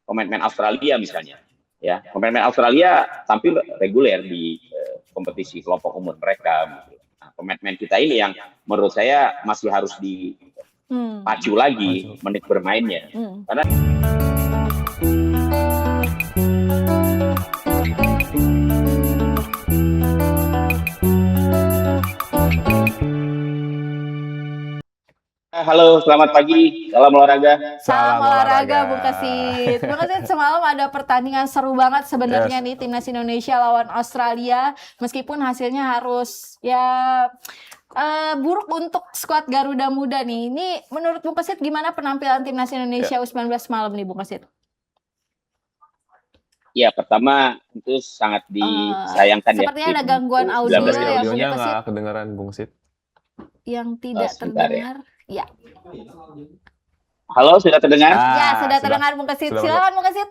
pemain-pemain Australia misalnya. Ya, pemain-pemain Australia tampil reguler di kompetisi kelompok umur mereka. Gitu. Nah, pemain-pemain kita ini yang menurut saya masih harus dipacu lagi menit bermainnya. Karena halo, selamat pagi. Salam olahraga. Salam olahraga, Bung Kasit. Bung Kasit, semalam ada pertandingan seru banget sebenarnya nih timnas Indonesia lawan Australia. Meskipun hasilnya harus buruk untuk skuad Garuda Muda nih. Ini menurut Bung Kasit gimana penampilan timnas Indonesia U19 malam nih, Bung Kasit? Ya, pertama itu sangat disayangkan sepertinya ada gangguan audio ya, Bung Audionya Kasit. nggak kedengaran, Bung Kasit. Yang tidak terdengar. Ya. Halo, sudah terdengar? Ya, sudah terdengar, Bung Kasit. Silakan, Bung Kasit.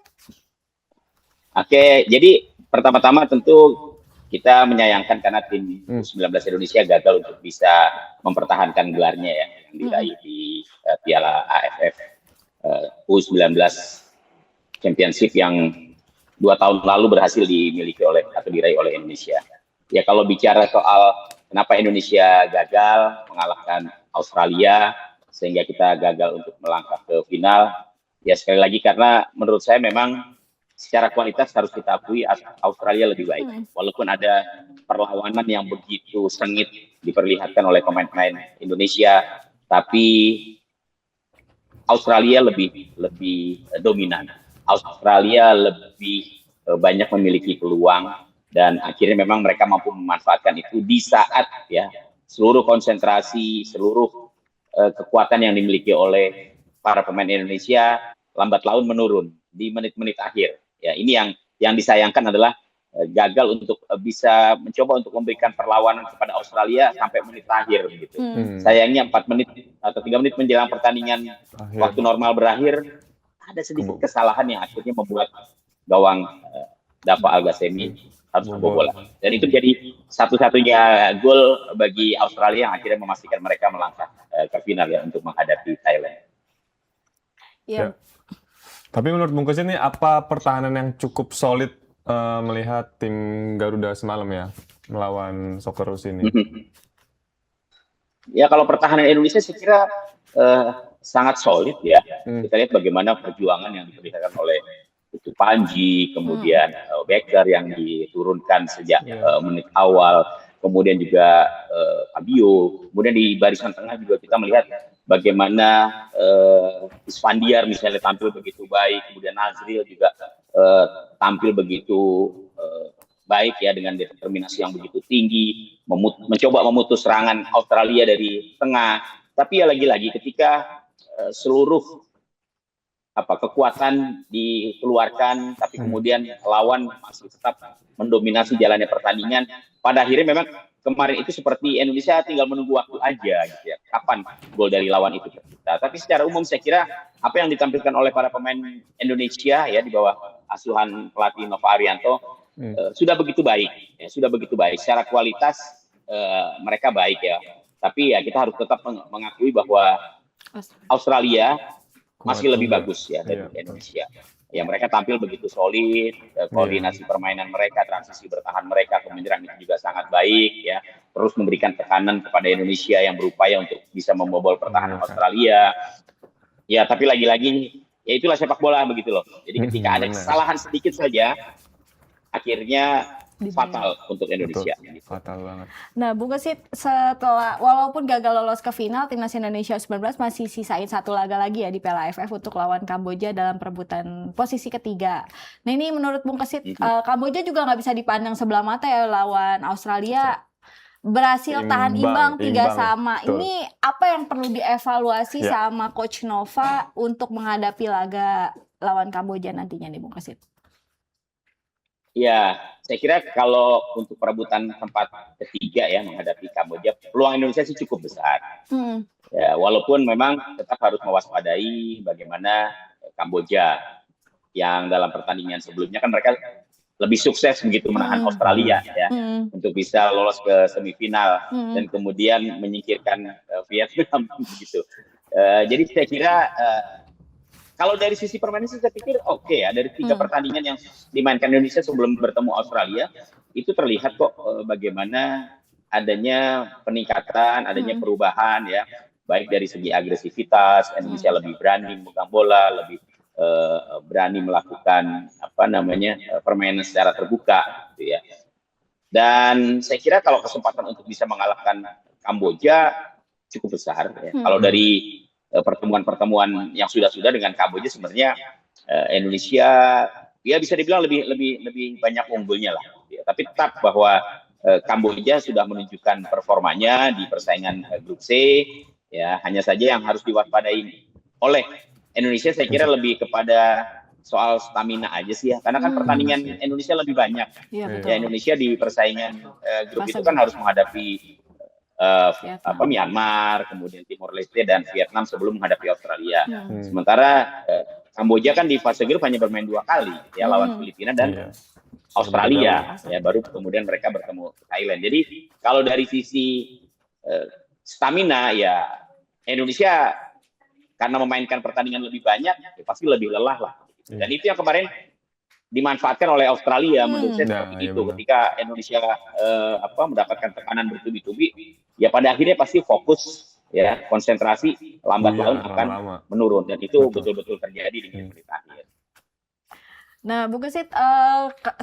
Oke, jadi pertama-tama tentu kita menyayangkan karena tim U19 Indonesia gagal untuk bisa mempertahankan gelarnya ya, yang diraih di Piala AFF U19 Championship yang 2 tahun lalu berhasil dimiliki atau diraih oleh Indonesia. Ya, kalau bicara soal kenapa Indonesia gagal mengalahkan Australia sehingga kita gagal untuk melangkah ke final, ya sekali lagi karena menurut saya memang secara kualitas harus kita akui Australia lebih baik. Walaupun ada perlawanan yang begitu sengit diperlihatkan oleh pemain-pemain Indonesia, tapi Australia lebih dominan. Australia lebih banyak memiliki peluang dan akhirnya memang mereka mampu memanfaatkan itu di saat ya seluruh konsentrasi, seluruh kekuatan yang dimiliki oleh para pemain Indonesia lambat laun menurun di menit-menit akhir. Ya, ini yang disayangkan adalah gagal untuk bisa mencoba untuk memberikan perlawanan kepada Australia sampai menit terakhir begitu. Sayangnya 4 menit atau 3 menit menjelang pertandingan waktu normal berakhir ada sedikit kesalahan yang akhirnya membuat gawang Dava Al-Ghassemi harus kebobolan. Dan itu jadi satu-satunya gol bagi Australia yang akhirnya memastikan mereka melangkah ke final ya untuk menghadapi Thailand. Ya. Tapi menurut Bung Kasit ini apa pertahanan yang cukup solid melihat tim Garuda semalam ya melawan Socceroos ini? Ya kalau pertahanan Indonesia saya kira sangat solid ya. Kita lihat bagaimana perjuangan yang diperlihatkan oleh itu Panji, kemudian Becker yang diturunkan sejak menit awal, kemudian juga Fabio, kemudian di barisan tengah juga kita melihat bagaimana Isfandiar misalnya tampil begitu baik, kemudian Nazril juga tampil begitu baik ya dengan determinasi yang begitu tinggi, mencoba memutus serangan Australia dari tengah. Tapi ya lagi-lagi ketika seluruh kekuatan dikeluarkan, tapi kemudian lawan masih tetap mendominasi jalannya pertandingan. Pada akhirnya memang kemarin itu seperti Indonesia tinggal menunggu waktu aja, gitu ya. Kapan gol dari lawan itu tercipta. Tapi secara umum saya kira apa yang ditampilkan oleh para pemain Indonesia ya di bawah asuhan pelatih Nova Arianto sudah begitu baik, ya, sudah begitu baik. Secara kualitas mereka baik ya. Tapi ya kita harus tetap mengakui bahwa Australia masih lebih bagus ya dari Indonesia. Ya mereka tampil begitu solid, koordinasi permainan mereka, transisi bertahan mereka, penyerang itu juga sangat baik ya. Terus memberikan tekanan kepada Indonesia yang berupaya untuk bisa membobol pertahanan Australia. Ya tapi lagi-lagi ya itulah sepak bola begitu loh. Jadi ketika ada kesalahan sedikit saja, akhirnya fatal untuk Indonesia. Betul, fatal banget. Nah, Bung Kasit, setelah walaupun gagal lolos ke final, timnas Indonesia U19 masih sisain 1 laga lagi ya di Piala AFF untuk lawan Kamboja dalam perebutan posisi ketiga. Nah, ini menurut Bung Kasit, Kamboja juga nggak bisa dipandang sebelah mata ya lawan Australia. Berhasil tahan imbang 3-3. Ini apa yang perlu dievaluasi sama Coach Nova untuk menghadapi laga lawan Kamboja nantinya nih, Bung Kasit? Ya, saya kira kalau untuk perebutan tempat ketiga ya menghadapi Kamboja, peluang Indonesia sih cukup besar. Ya, walaupun memang tetap harus mewaspadai bagaimana Kamboja yang dalam pertandingan sebelumnya kan mereka lebih sukses begitu menahan Australia ya untuk bisa lolos ke semifinal dan kemudian menyingkirkan Vietnam begitu. Jadi saya kira kalau dari sisi permainan saya pikir oke ya, dari 3 pertandingan yang dimainkan Indonesia sebelum bertemu Australia itu terlihat kok bagaimana adanya peningkatan, adanya perubahan ya, baik dari segi agresivitas, Indonesia lebih berani memegang bola, lebih berani melakukan permainan secara terbuka gitu ya. Dan saya kira kalau kesempatan untuk bisa mengalahkan Kamboja cukup besar ya. Kalau dari pertemuan-pertemuan yang sudah dengan Kamboja sebenarnya Indonesia ya bisa dibilang lebih banyak unggulnya lah ya. Tapi tetap bahwa Kamboja sudah menunjukkan performanya di persaingan grup C ya, hanya saja yang harus diwaspadai oleh Indonesia saya kira lebih kepada soal stamina aja sih ya, karena kan pertandingan Indonesia lebih banyak. Iya, betul. Ya, Indonesia di persaingan grup itu kan harus menghadapi Myanmar, kemudian Timor Leste dan Vietnam sebelum menghadapi Australia. Sementara Kamboja kan di fase grup hanya bermain 2 kali ya, lawan Filipina dan Australia ya, baru kemudian mereka bertemu Thailand. Jadi kalau dari sisi stamina ya Indonesia karena memainkan pertandingan lebih banyak ya pasti lebih lelah lah. Dan itu yang kemarin dimanfaatkan oleh Australia menurut saya seperti itu. Ketika Indonesia mendapatkan tekanan bertubi-tubi, ya pada akhirnya pasti fokus ya, konsentrasi lambat laun akan menurun, dan itu betul-betul terjadi di menit akhir. Nah, Bung Kesit,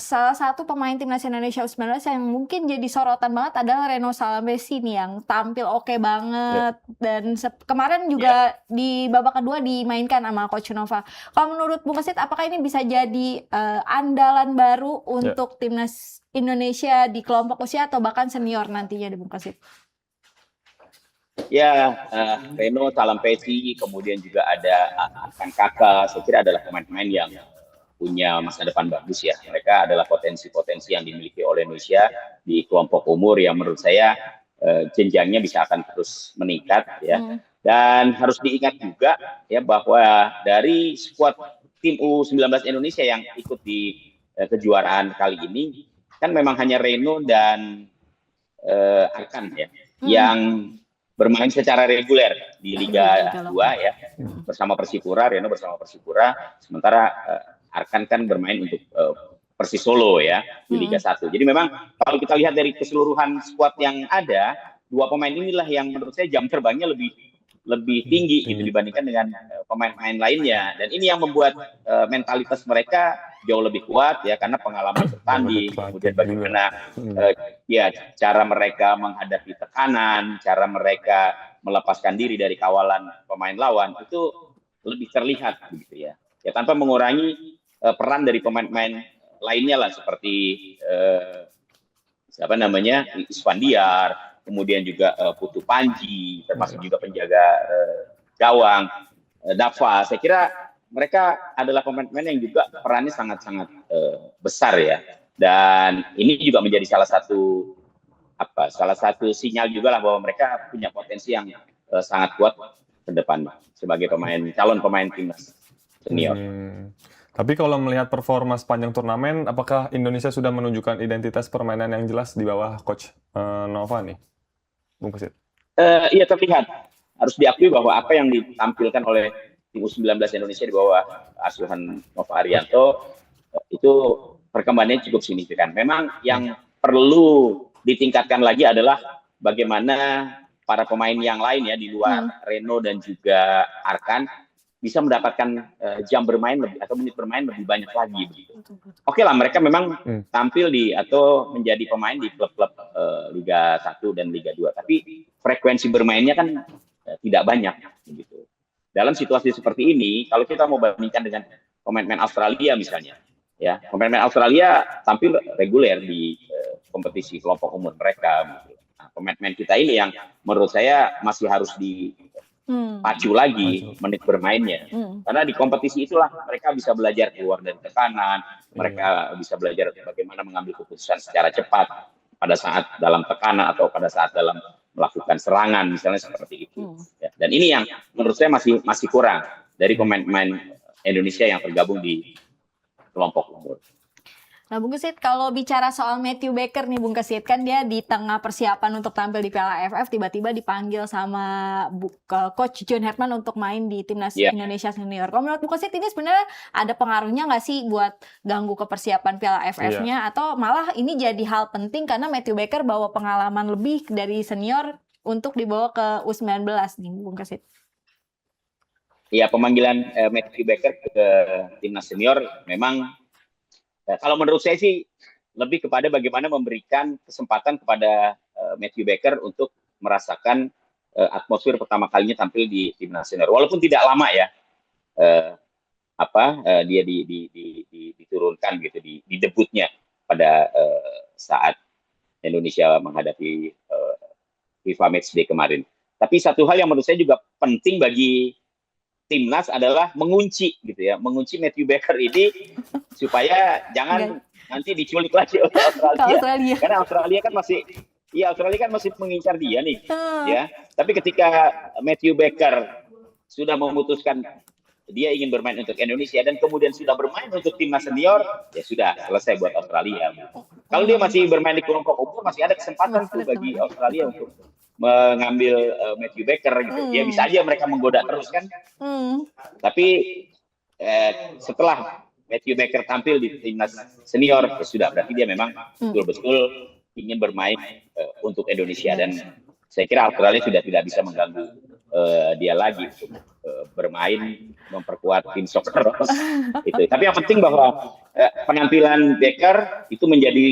salah satu pemain timnas Indonesia U19 yang mungkin jadi sorotan banget adalah Reno Salembesi nih, yang tampil oke banget dan kemarin juga di babak kedua dimainkan sama Coach Nova. Kalau menurut Bung Kesit, apakah ini bisa jadi andalan baru untuk timnas Indonesia di kelompok usia atau bahkan senior nantinya, Bung Kesit? Ya, Reno Salembesi, kemudian juga ada Arkan Kakak, saya kira adalah pemain-pemain yang punya masa depan bagus ya. Mereka adalah potensi-potensi yang dimiliki oleh Indonesia di kelompok umur yang menurut saya jenjangnya bisa akan terus meningkat ya. Dan harus diingat juga ya bahwa dari skuad tim U19 Indonesia yang ikut di kejuaraan kali ini kan memang hanya Reno dan Arkan ya yang bermain secara reguler di Liga 2 ya, bersama Persipura, Reno bersama Persipura, sementara Arkan kan bermain untuk Persis Solo ya di Liga 1. Jadi memang kalau kita lihat dari keseluruhan skuad yang ada, 2 pemain inilah yang menurut saya jam terbangnya lebih tinggi gitu dibandingkan dengan pemain-pemain lainnya. Dan ini yang membuat mentalitas mereka jauh lebih kuat ya, karena pengalaman bertanding, kemudian bagaimana ya cara mereka menghadapi tekanan, cara mereka melepaskan diri dari kawalan pemain lawan itu lebih terlihat gitu ya. Ya tanpa mengurangi peran dari pemain-pemain lainnya lah, seperti Isfandiar, kemudian juga Putu Panji, termasuk juga penjaga gawang Dava. Saya kira mereka adalah pemain-pemain yang juga perannya sangat-sangat besar ya. Dan ini juga menjadi salah satu sinyal juga lah bahwa mereka punya potensi yang sangat kuat ke depan sebagai calon pemain timnas senior. Tapi kalau melihat performa sepanjang turnamen, apakah Indonesia sudah menunjukkan identitas permainan yang jelas di bawah Coach Nova nih, Bung Kesit? Iya, terlihat. Harus diakui bahwa apa yang ditampilkan oleh tim U19 Indonesia di bawah asuhan Nova Arianto itu perkembangannya cukup signifikan. Memang yang perlu ditingkatkan lagi adalah bagaimana para pemain yang lain ya di luar Reno dan juga Arkan bisa mendapatkan jam bermain atau menit bermain lebih banyak lagi begitu. Oke lah, mereka memang tampil atau menjadi pemain di klub-klub Liga 1 dan Liga 2, tapi frekuensi bermainnya kan tidak banyak begitu. Dalam situasi seperti ini, kalau kita mau bandingkan dengan pemain-pemain Australia misalnya, ya, pemain-pemain Australia tampil reguler di kompetisi kelompok umur mereka. Nah, pemain-pemain kita ini yang menurut saya masih harus pacu lagi menit bermainnya, karena di kompetisi itulah mereka bisa belajar keluar dari tekanan, mereka bisa belajar bagaimana mengambil keputusan secara cepat pada saat dalam tekanan atau pada saat dalam melakukan serangan misalnya seperti itu. Ya, dan ini yang menurut saya masih kurang dari pemain-pemain Indonesia yang tergabung di kelompok umur. Nah, Bung Kesit, kalau bicara soal Matthew Baker nih, Bung Kesit, kan dia di tengah persiapan untuk tampil di Piala AFF, tiba-tiba dipanggil sama Coach John Herman untuk main di Timnas Ya, Indonesia Senior. Kalau menurut Bung Kesit, ini sebenarnya ada pengaruhnya nggak sih buat ganggu ke persiapan Piala Iya. AFF-nya? Atau malah ini jadi hal penting karena Matthew Baker bawa pengalaman lebih dari senior untuk dibawa ke U19 nih, Bung Kesit? ya pemanggilan Matthew Baker ke timnas senior memang kalau menurut saya sih lebih kepada bagaimana memberikan kesempatan kepada Matthew Baker untuk merasakan atmosfer pertama kalinya tampil di timnas senior. Walaupun tidak lama ya, dia diturunkan gitu di debutnya pada saat Indonesia menghadapi FIFA Matchday kemarin. Tapi satu hal yang menurut saya juga penting bagi timnas adalah mengunci gitu ya, mengunci Matthew Baker ini supaya jangan nanti diculik lagi oleh Australia. Karena Australia kan masih mengincar dia nih, ya. Tapi ketika Matthew Baker sudah memutuskan dia ingin bermain untuk Indonesia dan kemudian sudah bermain untuk timnas senior, ya sudah selesai buat Australia. Kalau dia masih bermain di kelompok umur, masih ada kesempatan tuh bagi Australia untuk mengambil Matthew Baker gitu. Ya bisa aja mereka menggoda terus kan. Tapi setelah Matthew Baker tampil di timnas senior, ya sudah berarti dia memang betul-betul ingin bermain untuk Indonesia dan saya kira Australia sudah tidak bisa mengganggu dia lagi untuk bermain memperkuat tim soccer itu. Tapi yang penting bahwa penampilan Baker itu menjadi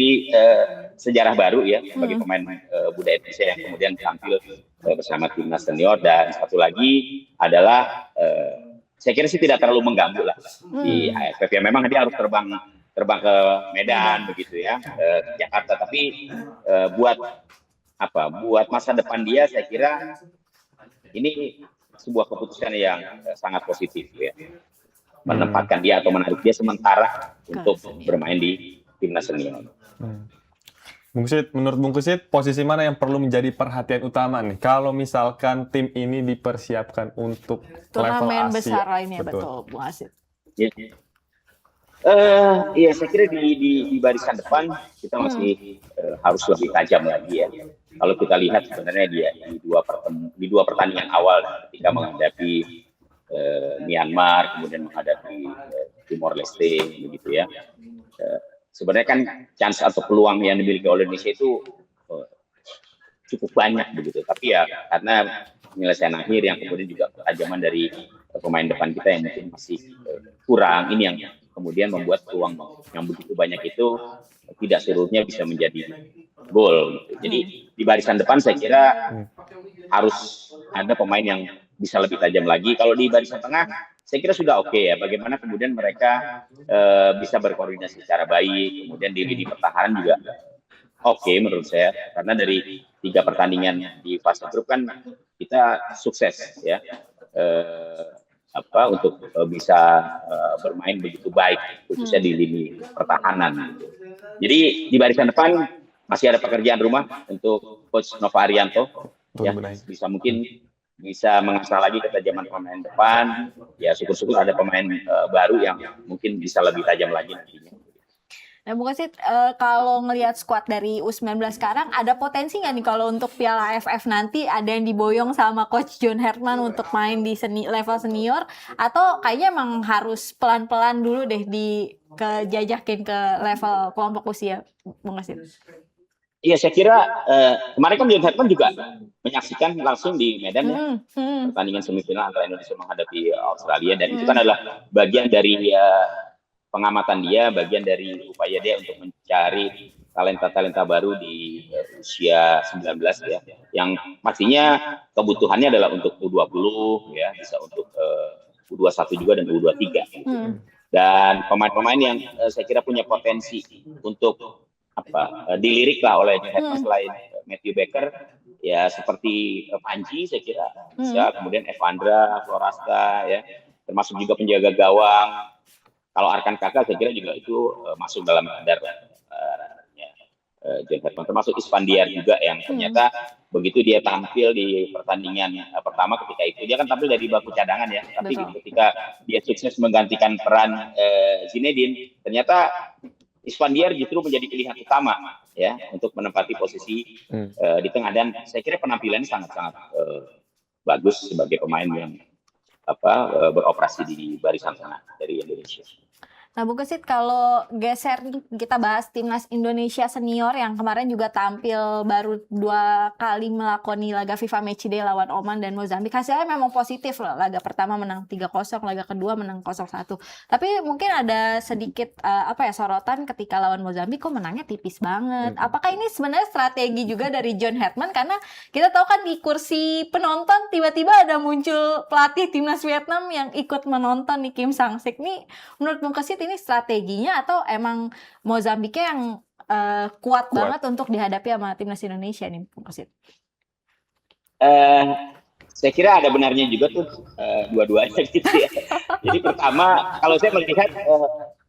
sejarah baru ya bagi pemain muda Indonesia yang kemudian tampil bersama timnas senior. Dan satu lagi adalah saya kira sih tidak terlalu mengganggu lah di AFF ya. Memang dia harus terbang ke Medan begitu ya, ke Jakarta. Tapi buat masa depan dia saya kira ini sebuah keputusan yang sangat positif ya, menempatkan dia atau menarik dia sementara untuk bermain di timnas senior. Bung Kesit, menurut Bung Kesit, posisi mana yang perlu menjadi perhatian utama nih kalau misalkan tim ini dipersiapkan untuk level turnamen Asia? besar lainnya, betul, Bung Kesit. Ya, saya kira di barisan depan kita masih harus lebih tajam lagi ya. Kalau kita lihat sebenarnya dia di dua pertandingan awal ketika menghadapi Myanmar, kemudian menghadapi Timor Leste, begitu ya. Sebenarnya kan chance atau peluang yang dimiliki oleh Indonesia itu cukup banyak begitu. Tapi ya karena penyelesaian akhir yang kemudian juga ketajaman dari pemain depan kita yang mungkin masih kurang, ini yang kemudian membuat peluang yang begitu banyak itu tidak seluruhnya bisa menjadi gol. Gitu. Jadi di barisan depan saya kira harus ada pemain yang bisa lebih tajam lagi. Kalau di barisan tengah saya kira sudah oke ya. Bagaimana kemudian mereka bisa berkoordinasi secara baik. Kemudian di lini pertahanan juga oke menurut saya. Karena dari 3 pertandingan di fase grup kan kita sukses ya. Untuk bisa bermain begitu baik, khususnya di lini pertahanan. Jadi di barisan depan masih ada pekerjaan rumah untuk Coach Nova Arianto, ya mungkin bisa mengasah lagi ketajaman pemain depan. Ya syukur-syukur ada pemain baru yang mungkin bisa lebih tajam lagi nantinya. Nah, Bung Kesit, kalau ngelihat skuad dari U19 sekarang, ada potensi nggak nih kalau untuk Piala AFF nanti ada yang diboyong sama Coach John Herman untuk main di level senior, atau kayaknya emang harus pelan-pelan dulu deh kejajakin ke level kelompok usia, Bung Kesit? Iya, saya kira kemarin kan John Herman juga menyaksikan langsung di Medan ya, pertandingan semifinal antara Indonesia menghadapi Australia, dan itu kan adalah bagian dari pengamatan dia, bagian dari upaya dia untuk mencari talenta-talenta baru di usia 19 ya, yang pastinya kebutuhannya adalah untuk U20 ya, bisa untuk U21 juga dan U23 gitu. Dan pemain-pemain yang saya kira punya potensi untuk dilirik lah oleh selain Matthew Baker ya, seperti Panji saya kira bisa, kemudian Evandra, Florasta ya, termasuk juga penjaga gawang. Kalau Arkan Kakak saya kira juga itu masuk dalam radar John Herman, termasuk Isfandiar juga yang ternyata begitu dia tampil di pertandingan pertama ketika itu dia kan tampil dari bangku cadangan ya, tapi ketika dia sukses menggantikan peran Zinedine, ternyata Isfandiar justru menjadi pilihan utama ya untuk menempati posisi di tengah, dan saya kira penampilannya sangat-sangat bagus sebagai pemain yang beroperasi di barisan tengah dari Indonesia. Nah, Bung Kesit, kalau geser nih, kita bahas timnas Indonesia senior yang kemarin juga tampil baru 2 kali melakoni laga FIFA Matchday lawan Oman dan Mozambik. Hasilnya memang positif loh. Laga pertama menang 3-0, laga kedua menang 0-1. Tapi mungkin ada sedikit sorotan ketika lawan Mozambik kok menangnya tipis banget. Apakah ini sebenarnya strategi juga dari John Herdman? Karena kita tahu kan di kursi penonton tiba-tiba ada muncul pelatih timnas Vietnam yang ikut menonton nih, Kim Sang-sik nih. Menurut Bung Kesit ini strateginya atau emang Mozambiknya yang kuat banget untuk dihadapi sama timnas Indonesia nih, Bung Kesit? Saya kira ada benarnya juga tuh dua-duanya gitu ya. Jadi pertama, kalau saya melihat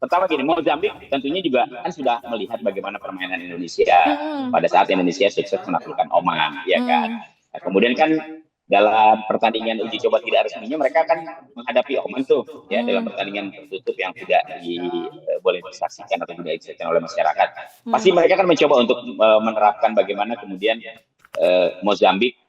pertama gini, Mozambik tentunya juga kan sudah melihat bagaimana permainan Indonesia pada saat Indonesia sukses menaklukkan Oman, ya kan. Nah, kemudian kan dalam pertandingan uji coba tidak resminya mereka kan menghadapi Oman tuh ya, dalam pertandingan tertutup yang tidak boleh disaksikan atau tidak disaksikan oleh masyarakat. Pasti mereka kan mencoba untuk menerapkan bagaimana kemudian Mozambik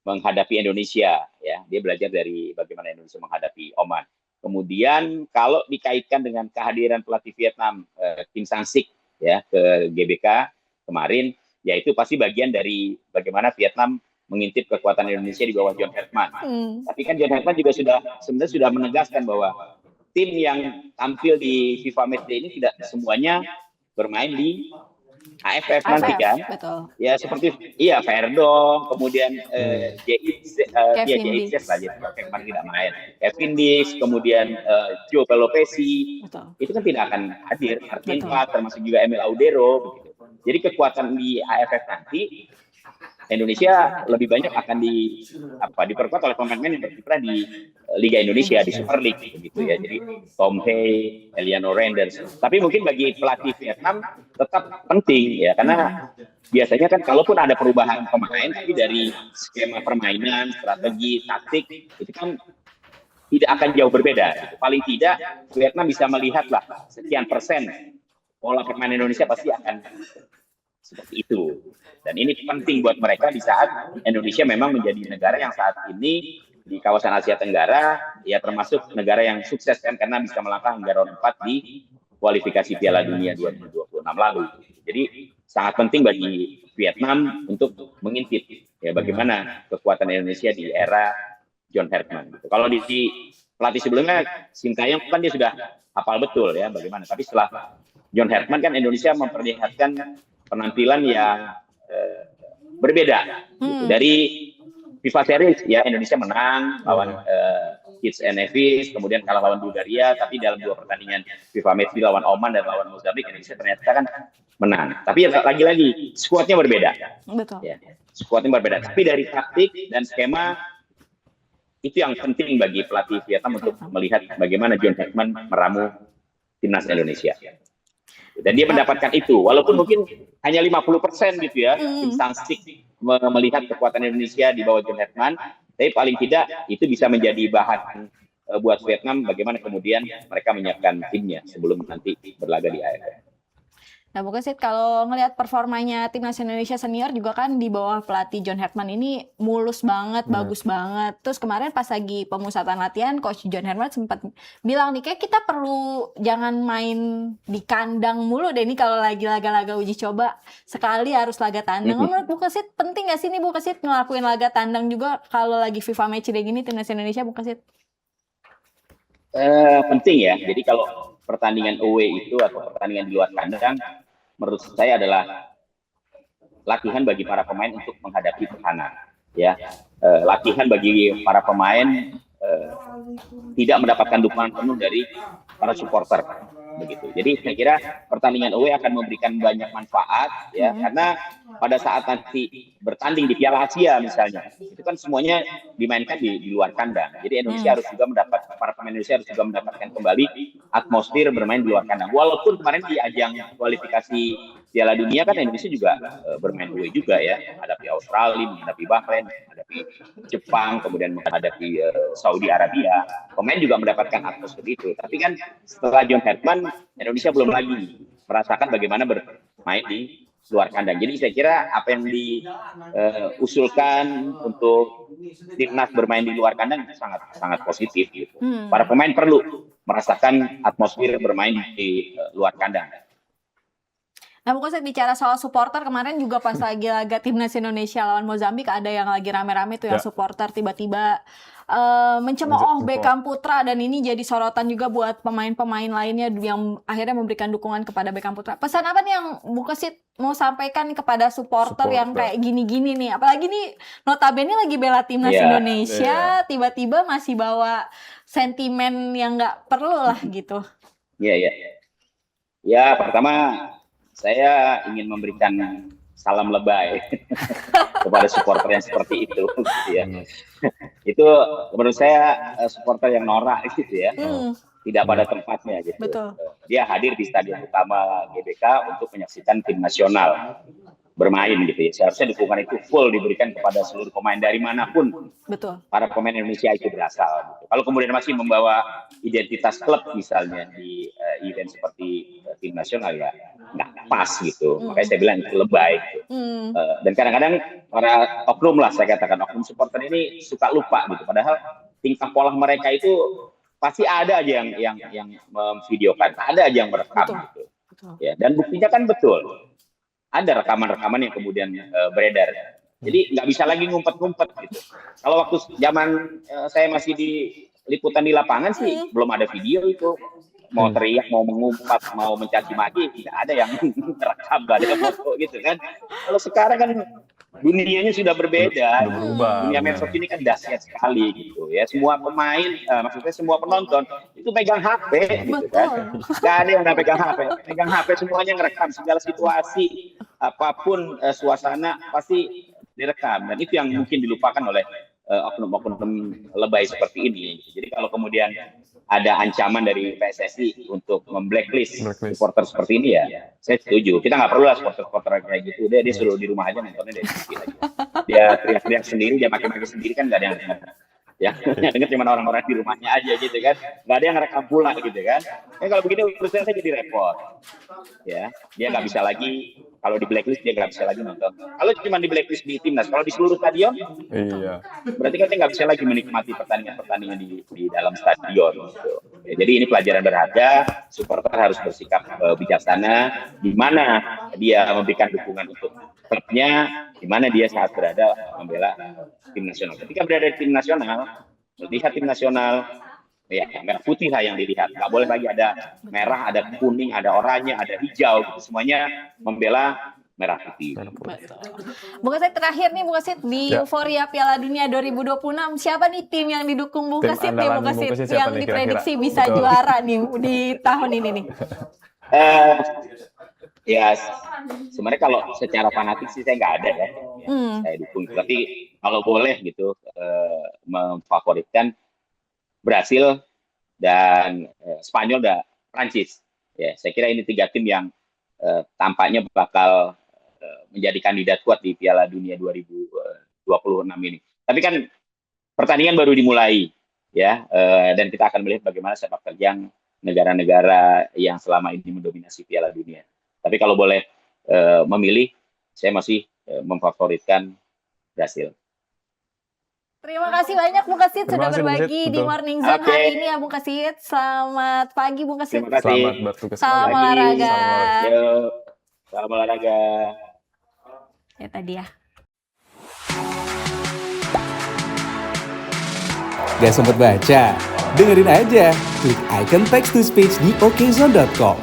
menghadapi Indonesia ya. Dia belajar dari bagaimana Indonesia menghadapi Oman. Kemudian kalau dikaitkan dengan kehadiran pelatih Vietnam Kim Sang-sik ya ke GBK kemarin, ya itu pasti bagian dari bagaimana Vietnam mengintip kekuatan Indonesia di bawah John Herdman. Tapi kan John Herdman juga sebenarnya sudah menegaskan bahwa tim yang tampil di FIFA Matchday ini tidak semuanya bermain di AFF nanti kan. Betul. Ya seperti Verdong, kemudian Kevin Dix kemarin tidak main. Kevin Dix, kemudian Joe Pelopesi, itu kan tidak akan hadir. Martin Park, termasuk juga Emil Audero. Begitu. Jadi kekuatan di AFF nanti Indonesia lebih banyak akan diperkuat oleh pemain-pemain yang berkiprah di Liga Indonesia, di Super League gitu ya. Jadi Tom Hay, Eliano Renders. Tapi mungkin bagi pelatih Vietnam tetap penting ya, karena biasanya kan kalaupun ada perubahan pemain, tapi dari skema permainan, strategi, taktik itu kan tidak akan jauh berbeda. Gitu. Paling tidak Vietnam bisa melihatlah sekian persen pola permainan Indonesia pasti akan seperti itu. Dan ini penting buat mereka di saat Indonesia memang menjadi negara yang saat ini di kawasan Asia Tenggara ya termasuk negara yang sukses kan, karena bisa melangkah hingga round 4 di kualifikasi Piala Dunia 2026 lalu. Jadi sangat penting bagi Vietnam untuk mengintip ya bagaimana kekuatan Indonesia di era John Herdman. Kalau di pelatih sebelumnya Sintayong kan dia sudah hafal betul ya bagaimana. Tapi setelah John Herdman kan Indonesia memperlihatkan penampilan yang berbeda gitu. Dari FIFA Series ya Indonesia menang lawan Kitts and Nevis, kemudian kalah lawan Bulgaria, tapi dalam 2 pertandingan FIFA Matchday lawan Oman dan lawan Mozambik Indonesia ternyata kan menang. Tapi lagi-lagi skuadnya berbeda. Betul. Ya, skuadnya berbeda. Tapi dari taktik dan skema itu yang penting bagi pelatih Vietnam untuk melihat bagaimana John Herdman meramu timnas Indonesia. Dan dia mendapatkan itu, walaupun mungkin hanya 50% gitu ya, Kim Sang-sik melihat kekuatan Indonesia di bawah John Herdman, tapi paling tidak itu bisa menjadi bahan buat Vietnam bagaimana kemudian mereka menyiapkan timnya sebelum nanti berlaga di AFF. Nah, Bung Kesit, kalau ngelihat performanya timnas Indonesia senior juga kan di bawah pelatih John Herdman ini mulus banget, bagus banget. Terus kemarin pas lagi pemusatan latihan, Coach John Herdman sempat bilang nih, kayak kita perlu jangan main di kandang mulu deh nih kalau lagi laga-laga uji coba. Sekali harus laga tandang. Menurut Bung Kesit, penting nggak sih nih Bung Kesit ngelakuin laga tandang juga kalau lagi FIFA Matchday gini timnas Indonesia, Bung Kesit? Penting ya. Jadi kalau pertandingan away itu atau pertandingan di luar kandang menurut saya adalah latihan bagi para pemain untuk menghadapi tekanan ya, latihan bagi para pemain tidak mendapatkan dukungan penuh dari para supporter begitu. Jadi saya kira pertandingan away akan memberikan banyak manfaat ya, karena pada saat nanti bertanding di Piala Asia misalnya, itu kan semuanya dimainkan di luar kandang. Jadi Indonesia harus juga para pemain Indonesia harus juga mendapatkan kembali atmosfer bermain di luar kandang. Walaupun kemarin di ajang kualifikasi Piala Dunia kan Indonesia juga bermain away juga ya, menghadapi Australia, menghadapi Bahrain, menghadapi Jepang, kemudian menghadapi Saudi Arabia. Pemain juga mendapatkan atmosfer itu. Tapi kan setelah John Herdman, Indonesia belum lagi merasakan bagaimana bermain di luar kandang. Jadi saya kira apa yang diusulkan untuk timnas bermain di luar kandang itu sangat sangat positif gitu. Para pemain perlu merasakan atmosfer bermain di luar kandang. Nah, Bung Kosit bicara soal supporter, kemarin juga pas lagi laga timnas Indonesia lawan Mozambik ada yang lagi rame-rame tuh yang supporter tiba-tiba mencemooh Beckham Putra, dan ini jadi sorotan juga buat pemain-pemain lainnya yang akhirnya memberikan dukungan kepada Beckham Putra. Pesan apa nih yang Bung Kosit mau sampaikan kepada supporter yang kayak gini-gini nih? Apalagi nih notabene lagi bela timnas Indonesia, tiba-tiba masih bawa sentimen yang nggak perlu lah gitu. Ya, pertama saya ingin memberikan salam lebay kepada supporter yang seperti itu, gitu ya. Itu menurut saya supporter yang norak gitu ya, tidak pada tempatnya gitu. Betul. Dia hadir di stadion utama GBK untuk menyaksikan tim nasional bermain gitu ya. Seharusnya dukungan itu full diberikan kepada seluruh pemain dari manapun. Betul. Para pemain Indonesia itu berasal. Gitu. Kalau kemudian masih membawa identitas klub misalnya di event seperti tim nasional, ya nggak pas gitu. Makanya saya bilang itu lebay. Gitu. Dan kadang-kadang para oknum lah, saya katakan oknum supporter ini suka lupa gitu. Padahal tingkah pola mereka itu pasti ada aja yang memvideokan, ada aja yang merekam gitu. Ya, dan buktinya kan betul. Ada rekaman-rekaman yang kemudian beredar. Jadi nggak bisa lagi ngumpet-ngumpet gitu. Kalau waktu zaman saya masih di liputan di lapangan sih belum ada video itu. Mau teriak, mau mengumpat, mau mencaci maki, tidak ada yang merekam, nggak ada yang foto gitu kan. Kalau sekarang kan dunianya sudah berbeda. Dunia medsos ini kan dahsyat sekali gitu ya. Semua pemain, maksudnya semua penonton itu pegang HP gitu kan. Nggak ada yang nggak pegang HP. Pegang HP semuanya ngerekam segala situasi, apapun suasana pasti direkam. Dan itu yang mungkin dilupakan oleh oknum-oknum lebay seperti ini. Jadi kalau kemudian ada ancaman dari PSSI untuk memblacklist supporter seperti ini, ya saya setuju. Kita nggak perlu lah supporter kayak gitu. Dia suruh di rumah aja nontonnya dari TV aja. Dia teriak-teriak sendiri, dia maki-maki sendiri kan nggak ada yang dengar. Ya, yang dengar cuma orang-orang di rumahnya aja gitu kan. Nggak ada yang ngerekam pula gitu kan. Kalau begini urusan saya jadi repot. Ya, dia nggak bisa lagi, kalau di blacklist dia nggak bisa lagi nonton. Kalau cuma di blacklist di timnas, kalau di seluruh stadion, berarti kan dia nggak bisa lagi menikmati pertandingan-pertandingan di dalam stadion. Gitu. Ya, jadi ini pelajaran berharga. Supporter harus bersikap bijaksana. Di mana dia memberikan dukungan untuk klubnya, di mana dia saat berada membela tim nasional. Ketika berada di tim nasional, melihat tim nasional, ya merah putih lah yang dilihat. Nggak boleh lagi ada merah, ada kuning, ada oranye, ada hijau, gitu. Semuanya membela merah putih. Bung Kosit, terakhir nih Bung Kosit, di Euforia Piala Dunia 2026, siapa nih tim yang didukung Bung Kosit nih Bung Kosit yang diprediksi bisa juara nih di tahun ini nih? Ya, sebenarnya kalau secara fanatik sih saya nggak ada ya. Saya dukung. Tapi kalau boleh gitu memfavoritkan Brasil dan Spanyol dan Prancis. Ya, saya kira ini 3 tim yang tampaknya bakal menjadi kandidat kuat di Piala Dunia 2026 ini. Tapi kan pertandingan baru dimulai, ya, dan kita akan melihat bagaimana sepak terjang negara-negara yang selama ini mendominasi Piala Dunia. Tapi kalau boleh memilih, saya masih memfavoritkan Brasil. Terima kasih banyak Bung Kosit sudah berbagi di Morning Zone hari ini ya Bung Kosit. Selamat pagi Bung Kosit. Terima kasih. Selamat bertugas kembali. Salam olahraga. Salam olahraga. Ya tadi ya. Gak sempet baca? Dengerin aja. Klik icon text to speech di okezone.com.